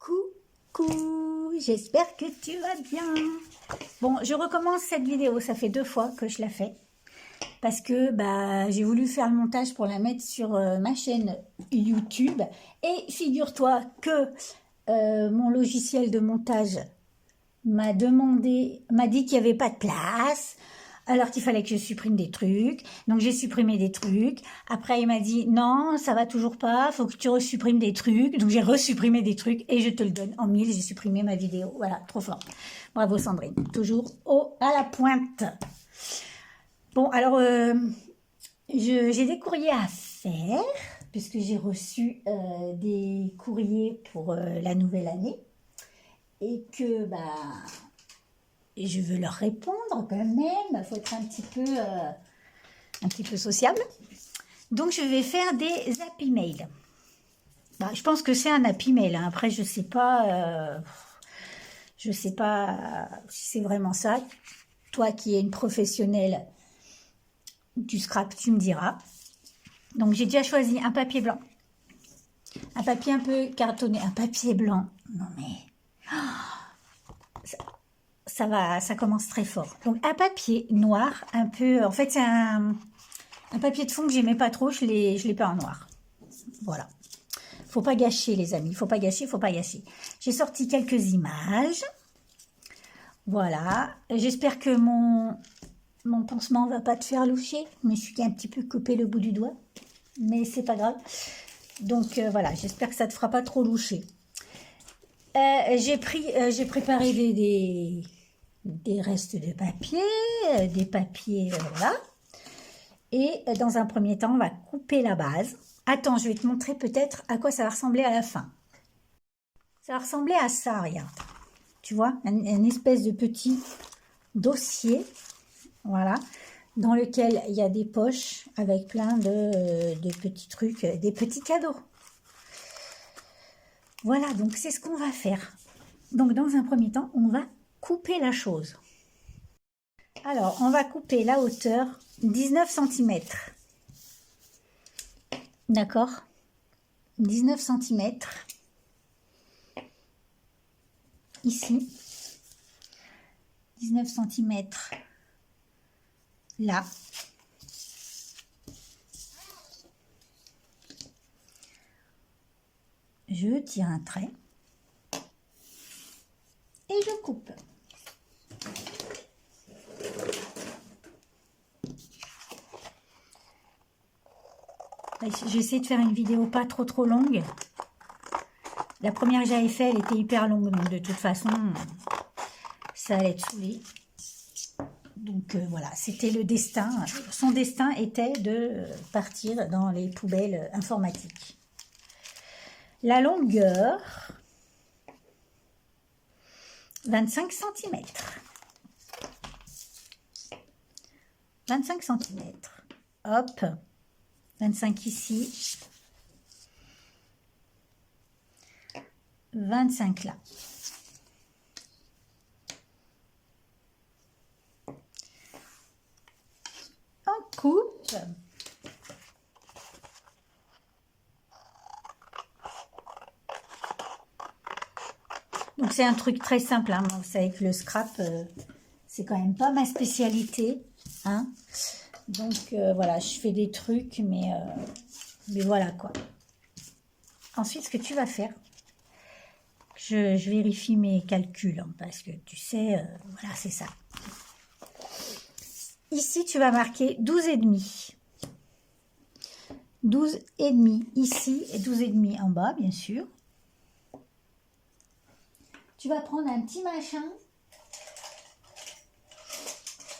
Coucou, j'espère que tu vas bien. Bon, je recommence cette vidéo, ça fait 2 fois que je la fais. Parce que j'ai voulu faire le montage pour la mettre sur ma chaîne YouTube. Et figure-toi que mon logiciel de montage m'a dit qu'il n'y avait pas de place, alors qu'il fallait que je supprime des trucs. Donc j'ai supprimé des trucs. Après il m'a dit non, ça va toujours pas, faut que tu resupprimes des trucs. Donc j'ai resupprimé des trucs et je te le donne en 1000. J'ai supprimé ma vidéo. Voilà, trop fort. Bravo Sandrine, toujours à la pointe. Bon alors j'ai des courriers à faire puisque j'ai reçu des courriers pour la nouvelle année et que je veux leur répondre quand même. Il faut être un petit peu sociable. Donc je vais faire des happy mail. Je pense que c'est un happy mail. Hein. Après je sais pas si c'est vraiment ça. Toi qui es une professionnelle du scrap, tu me diras. Donc j'ai déjà choisi un papier blanc, un papier un peu cartonné, un papier blanc. Non mais ça commence très fort. Donc un papier noir, un peu. En fait c'est un papier de fond que j'aimais pas trop. Je l'ai peint en noir. Voilà. Faut pas gâcher les amis. Faut pas gâcher. J'ai sorti quelques images. Voilà. J'espère que mon pansement va pas te faire loucher. Je me suis un petit peu coupé le bout du doigt. Mais c'est pas grave. Donc voilà, j'espère que ça te fera pas trop loucher. J'ai préparé des restes de papier, des papiers, voilà. Et dans un premier temps, on va couper la base. Attends, je vais te montrer peut-être à quoi ça va ressembler à la fin. Ça va ressembler à ça, regarde. Tu vois, un espèce de petit dossier, voilà, dans lequel il y a des poches avec plein de petits trucs, des petits cadeaux. Voilà, donc c'est ce qu'on va faire. Donc dans un premier temps, on va couper la chose. Alors, on va couper la hauteur 19 cm. D'accord? 19 cm. Ici. 19 cm. Là. Je tire un trait. Et je coupe. J'essaie de faire une vidéo pas trop longue. La première que j'avais faite, elle était hyper longue. Donc de toute façon, ça allait être saoulé. Donc voilà, c'était le destin. Son destin était de partir dans les poubelles informatiques. La longueur, 25 cm. 25 cm. Hop. 25 ici. 25 là. On coupe. Donc c'est un truc très simple. Hein. Vous savez que le scrap, c'est quand même pas ma spécialité. Hein. Donc voilà, je fais des trucs, mais voilà quoi. Ensuite, ce que tu vas faire, je vérifie mes calculs, hein, parce que tu sais, voilà, c'est ça. Ici, tu vas marquer 12,5. 12,5 ici et 12,5 en bas, bien sûr. Tu vas prendre un petit machin.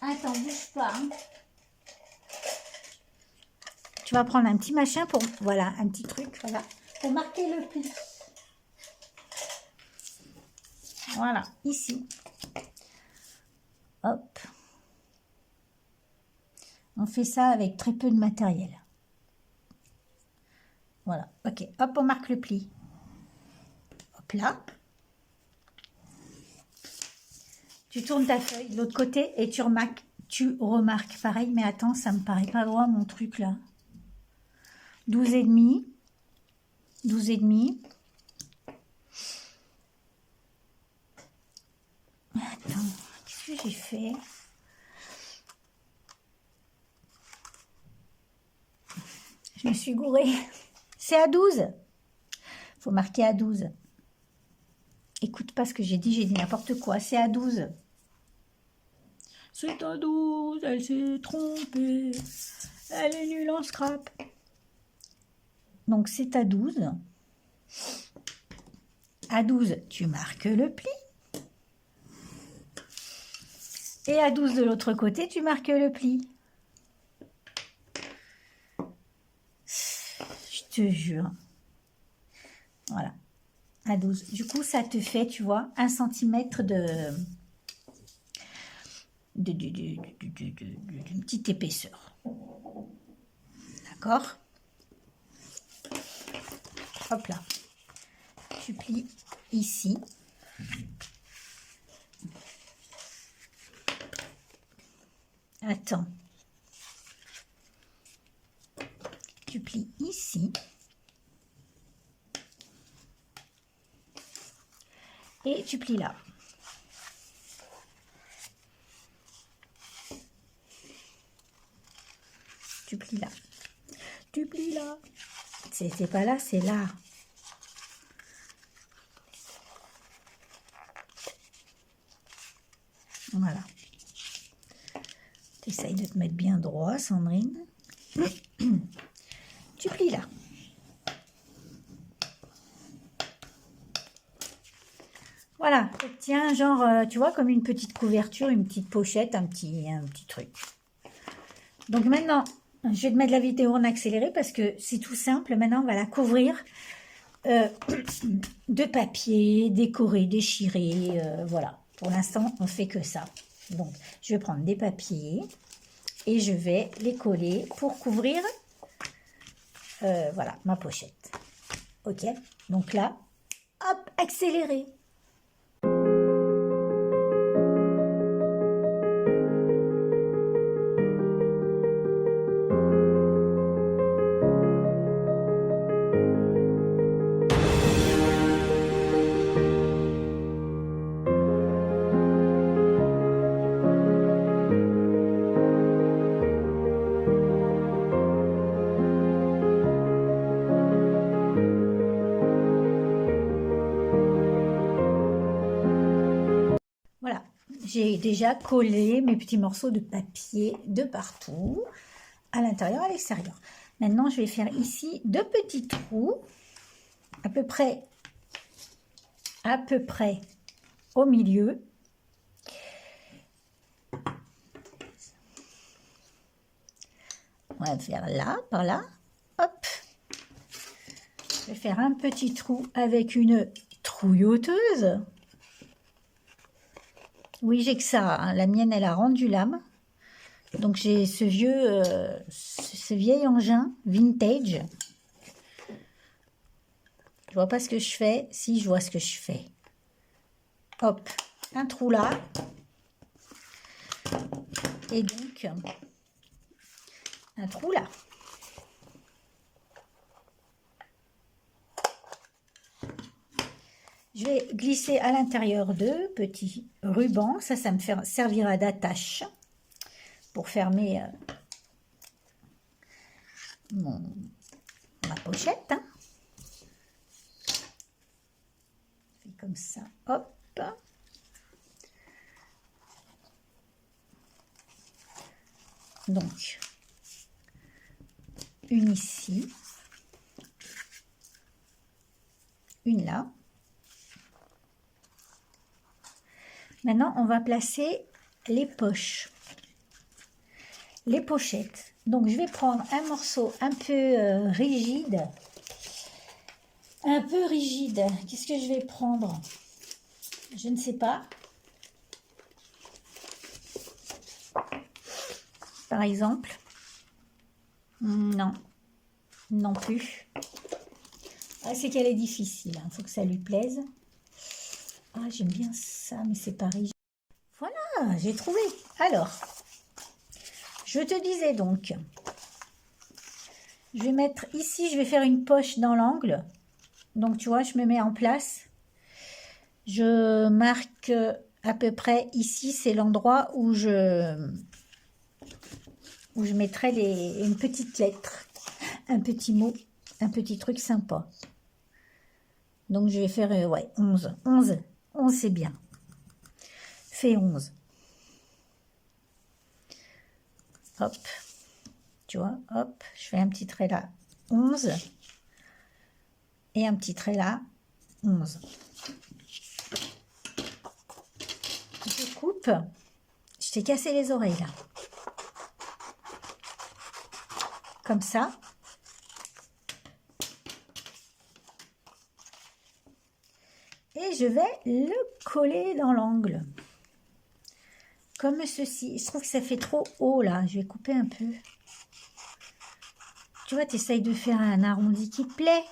Attends, bouge pas. Hein. Tu vas prendre un petit machin pour, voilà, un petit truc, voilà, pour marquer le pli. Voilà, ici. Hop. On fait ça avec très peu de matériel. Voilà, ok. Hop, on marque le pli. Hop là. Tu tournes ta feuille de l'autre côté et tu remarques pareil, mais attends, ça me paraît pas droit mon truc là. 12,5. 12,5. j'ai fait? Je me suis gourée. C'est à 12. Faut marquer à 12. Écoute pas ce que j'ai dit n'importe quoi. C'est à 12. C'est à 12, elle s'est trompée. Elle est nulle en scrap. Donc c'est à 12. À 12, tu marques le pli. Et à 12 de l'autre côté, tu marques le pli. Je te jure. Voilà. À 12. Du coup, ça te fait, tu vois, 1 cm d'une petite épaisseur. D'accord? Hop là. Tu plies ici. Attends. Tu plies ici. Et tu plies là. Tu plies là. Tu plies là. C'est pas là, c'est là. Voilà. Tu essayes de te mettre bien droit, Sandrine. Tu plies là. Voilà, tiens, genre, tu vois, comme une petite couverture, une petite pochette, un petit truc. Donc maintenant, je vais te mettre la vidéo en accéléré parce que c'est tout simple. Maintenant, on va la couvrir de papier, décoré, déchiré, voilà. Pour l'instant, on fait que ça. Donc, je vais prendre des papiers et je vais les coller pour couvrir, voilà, ma pochette. Ok, donc là, hop, accéléré. Voilà, j'ai déjà collé mes petits morceaux de papier de partout, à l'intérieur, à l'extérieur. Maintenant, je vais faire ici 2 petits trous, à peu près au milieu. On va faire là, par là, hop. Je vais faire un petit trou avec une trouilloteuse. Oui, j'ai que ça, hein. La mienne, elle a rendu l'âme. Donc, j'ai ce vieil engin vintage. Je vois pas ce que je fais. Si, je vois ce que je fais. Hop, un trou là. Et donc, un trou là. Je vais glisser à l'intérieur 2 petits rubans. Ça me servira d'attache pour fermer ma pochette. Hein. Comme ça, hop. Donc, une ici, une là. Maintenant, on va placer les poches, les pochettes. Donc, je vais prendre un morceau un peu rigide. Un peu rigide. Qu'est-ce que je vais prendre? Je ne sais pas. Par exemple. Non. Non plus. Ah, c'est qu'elle est difficile. Il faut que ça lui plaise. Ah, j'aime bien ça, mais c'est pas rigide. Voilà, j'ai trouvé. Alors, je te disais donc, je vais mettre ici, je vais faire une poche dans l'angle. Donc, tu vois, je me mets en place. Je marque à peu près ici, c'est l'endroit où je mettrai une petite lettre, un petit mot, un petit truc sympa. Donc, je vais faire, ouais, 11. 11, 11 c'est bien. Fais 11. Hop. Tu vois, hop, je fais un petit trait là, 11. Et un petit trait là, 11. Je coupe. Je t'ai cassé les oreilles là. Comme ça. Et je vais le coller dans l'angle. Comme ceci. Je trouve que ça fait trop haut là. Je vais couper un peu. Tu vois, tu essayes de faire un arrondi qui te plaît.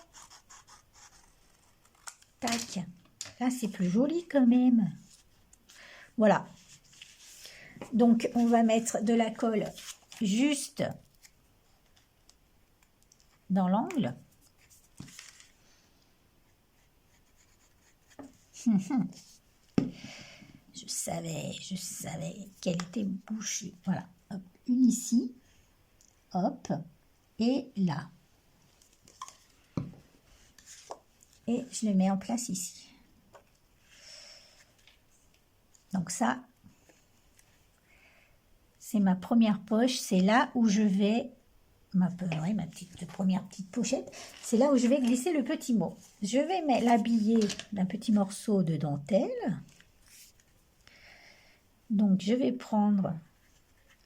Tac. Là, c'est plus joli quand même. Voilà. Donc, on va mettre de la colle juste dans l'angle. Je savais qu'elle était bouchée. Voilà. Hop, une ici. Hop. Et là. Et je le mets en place ici. Donc ça, c'est ma première poche. C'est là où je vais, ma première petite pochette, c'est là où je vais glisser le petit mot. Je vais l'habiller d'un petit morceau de dentelle. Donc, je vais prendre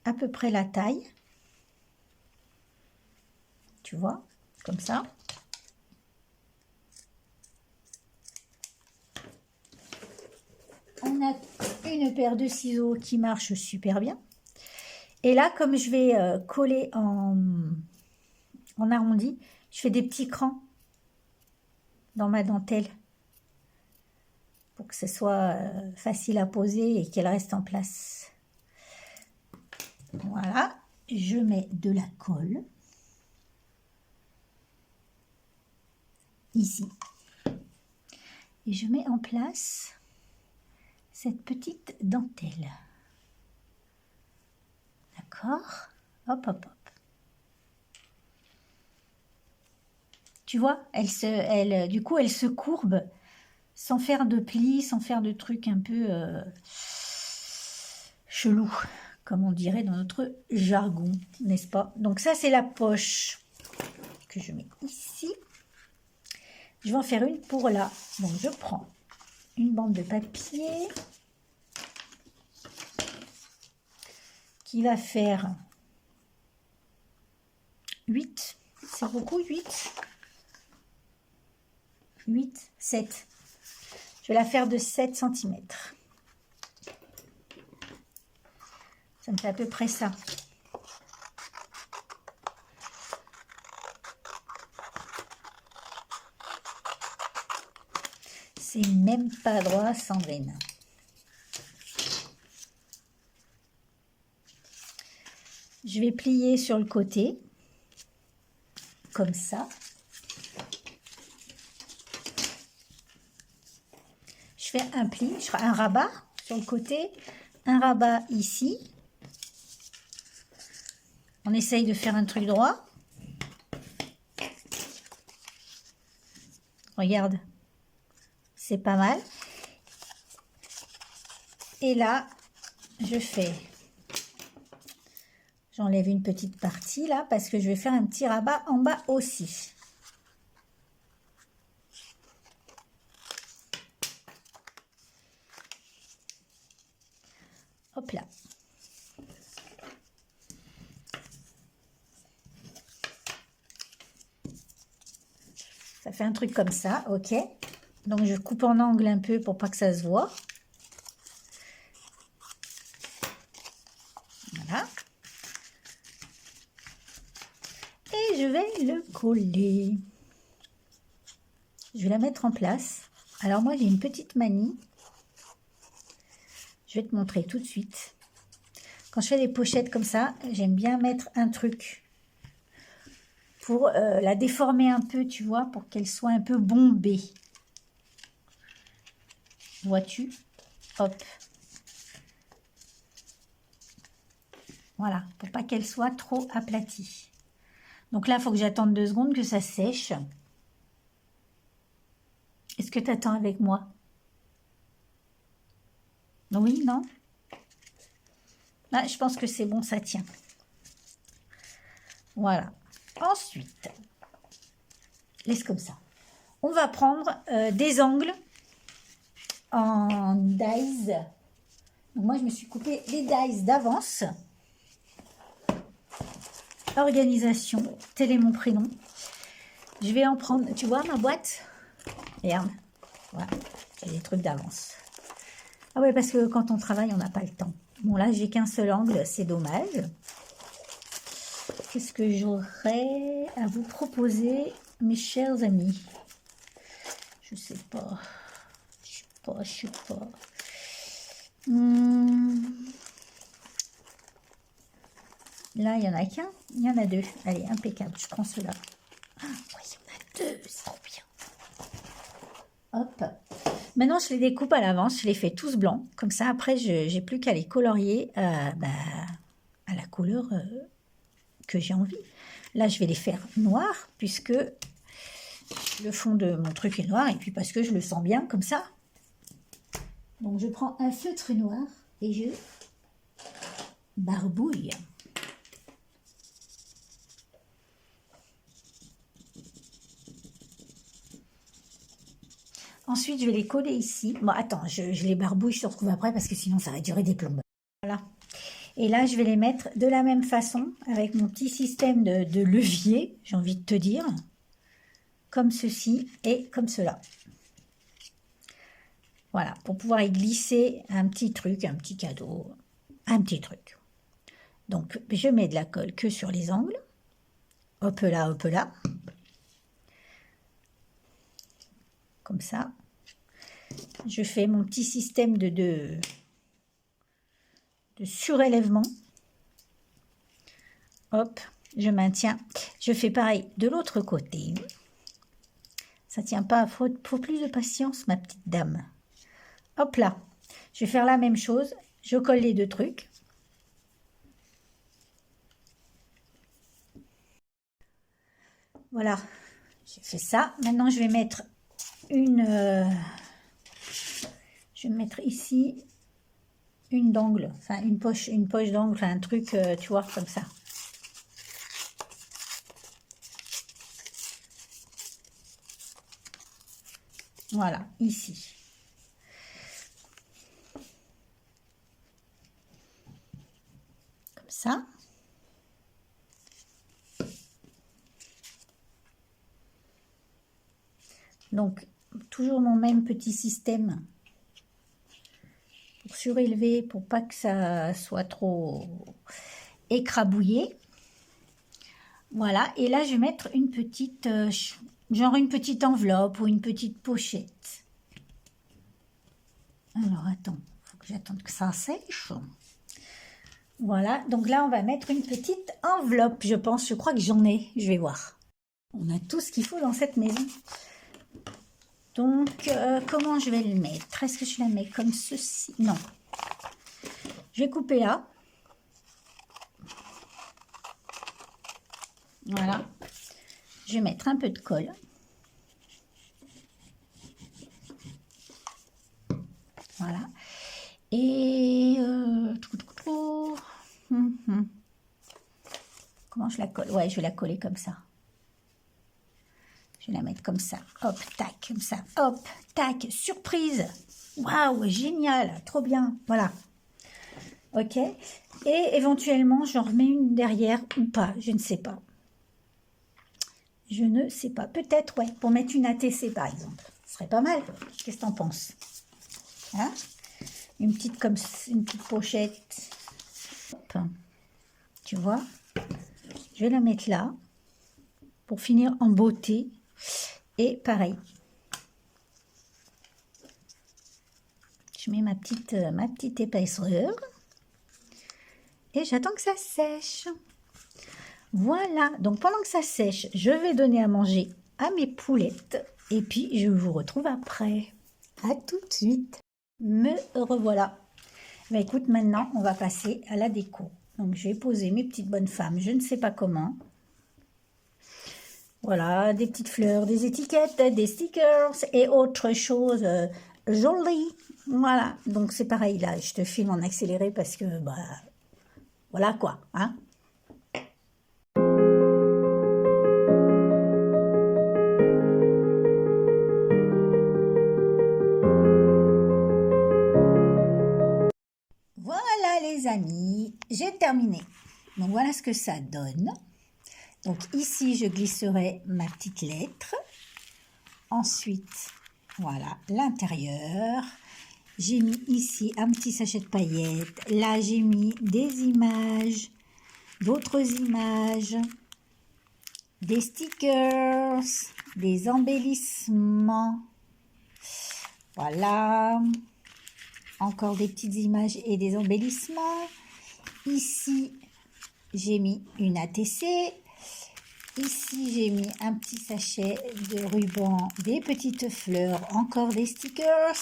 à peu près la taille. Tu vois, comme ça. On a une paire de ciseaux qui marche super bien. Et là, comme je vais coller en arrondi, je fais des petits crans dans ma dentelle pour que ce soit facile à poser et qu'elle reste en place. Voilà, je mets de la colle ici et je mets en place cette petite dentelle. D'accord? Hop, hop, hop. Tu vois, du coup, elle se courbe sans faire de plis, sans faire de trucs un peu chelou, comme on dirait dans notre jargon, n'est-ce pas? Donc ça, c'est la poche que je mets ici. Je vais en faire une pour là. Donc je prends une bande de papier qui va faire 8. C'est beaucoup, 8. 8, 7. Je vais la faire de 7 cm. Ça me fait à peu près ça. C'est même pas droit, Sandrine. Je vais plier sur le côté, comme ça. Je fais un pli, je ferai un rabat sur le côté, un rabat ici. On essaye de faire un truc droit. Regarde, c'est pas mal. Et là, j'enlève une petite partie là parce que je vais faire un petit rabat en bas aussi. Hop là. Ça fait un truc comme ça, ok. Donc je coupe en angle un peu pour pas que ça se voit. Voilà. Et je vais le coller. Je vais la mettre en place. Alors moi j'ai une petite manie. Je vais te montrer tout de suite. Quand je fais des pochettes comme ça, j'aime bien mettre un truc pour la déformer un peu, tu vois, pour qu'elle soit un peu bombée. Vois-tu? Hop. Voilà, pour pas qu'elle soit trop aplatie. Donc là, il faut que j'attende 2 secondes que ça sèche. Est-ce que tu attends avec moi? Oui, non? Là, je pense que c'est bon, ça tient. Voilà. Ensuite, laisse comme ça. On va prendre des angles en dies. Donc moi, je me suis coupé les dies d'avance. Organisation, tel est mon prénom. Je vais en prendre, tu vois ma boîte? Regarde, voilà, j'ai des trucs d'avance. Ah ouais, parce que quand on travaille, on n'a pas le temps. Bon, là, j'ai qu'un seul angle, c'est dommage. Qu'est-ce que j'aurais à vous proposer, mes chers amis? Je sais pas. Je sais pas. Là, il n'y en a qu'un. Il y en a 2. Allez, impeccable. Je prends ceux-là. Ah, oui, il y en a 2. C'est trop bien. Hop. Maintenant, je les découpe à l'avance. Je les fais tous blancs. Comme ça, après, je n'ai plus qu'à les colorier à la couleur que j'ai envie. Là, je vais les faire noirs puisque le fond de mon truc est noir et puis parce que je le sens bien comme ça. Donc, je prends un feutre noir et je barbouille. Ensuite, je vais les coller ici. Bon, attends, je les barbouille, je te retrouve après parce que sinon, ça va durer des plombes. Voilà. Et là, je vais les mettre de la même façon avec mon petit système de levier, j'ai envie de te dire. Comme ceci et comme cela. Voilà, pour pouvoir y glisser un petit truc, un petit cadeau, un petit truc. Donc, je mets de la colle que sur les angles. Hop là, hop là. Comme ça. Je fais mon petit système de surélèvement. Hop, je maintiens. Je fais pareil de l'autre côté. Ça tient pas, faut plus de patience, ma petite dame. Hop là, je vais faire la même chose. Je colle les 2 trucs. Voilà, j'ai fait ça. Maintenant, je vais mettre je vais mettre ici une d'angle, enfin une poche d'angle, enfin un truc, tu vois, comme ça. Voilà, ici. Comme ça. Donc, toujours mon même petit système pour surélever, pour pas que ça soit trop écrabouillé. Voilà, et là, je vais mettre une petite, genre une petite enveloppe ou une petite pochette. Alors, attends, il faut que j'attende que ça sèche. Voilà, donc là, on va mettre une petite enveloppe, je pense. Je crois que j'en ai, je vais voir. On a tout ce qu'il faut dans cette maison. Donc, comment je vais le mettre? Est-ce que je la mets comme ceci? Non. Je vais couper là. Voilà. Je vais mettre un peu de colle. Voilà. Et... Comment je la colle? Ouais, je vais la coller comme ça. Je vais la mettre comme ça. Hop, tac, comme ça. Hop, tac, surprise. Waouh, génial, trop bien. Voilà. Ok. Et éventuellement, j'en remets une derrière ou pas, je ne sais pas. Je ne sais pas. Peut-être, ouais, pour mettre une ATC par exemple. Ce serait pas mal. Qu'est-ce que t'en penses? Hein? Une petite comme une petite pochette. Hop. Tu vois? Je vais la mettre là pour finir en beauté. Et pareil. Je mets ma petite épaisseur. Et j'attends que ça sèche. Voilà, donc pendant que ça sèche, je vais donner à manger à mes poulettes. Et puis, je vous retrouve après. À tout de suite. Me revoilà. Bah, écoute, maintenant, on va passer à la déco. Donc, j'ai posé mes petites bonnes femmes, je ne sais pas comment. Voilà, des petites fleurs, des étiquettes, des stickers et autre chose jolie. Voilà, donc c'est pareil là, je te filme en accéléré parce que, bah, voilà quoi, hein. Voilà les amis, j'ai terminé. Donc voilà ce que ça donne. Donc ici, je glisserai ma petite lettre. Ensuite, voilà l'intérieur. J'ai mis ici un petit sachet de paillettes. Là, j'ai mis des images, d'autres images, des stickers, des embellissements. Voilà. Encore des petites images et des embellissements. Ici, j'ai mis une ATC. Ici, j'ai mis un petit sachet de ruban, des petites fleurs, encore des stickers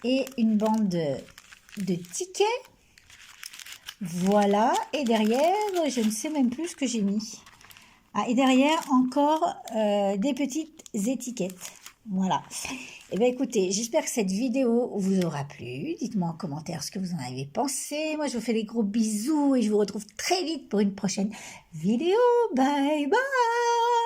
et une bande de tickets. Voilà, et derrière, je ne sais même plus ce que j'ai mis. Ah, et derrière, encore des petites étiquettes. Voilà. Eh bien, écoutez, j'espère que cette vidéo vous aura plu. Dites-moi en commentaire ce que vous en avez pensé. Moi, je vous fais des gros bisous et je vous retrouve très vite pour une prochaine vidéo. Bye bye!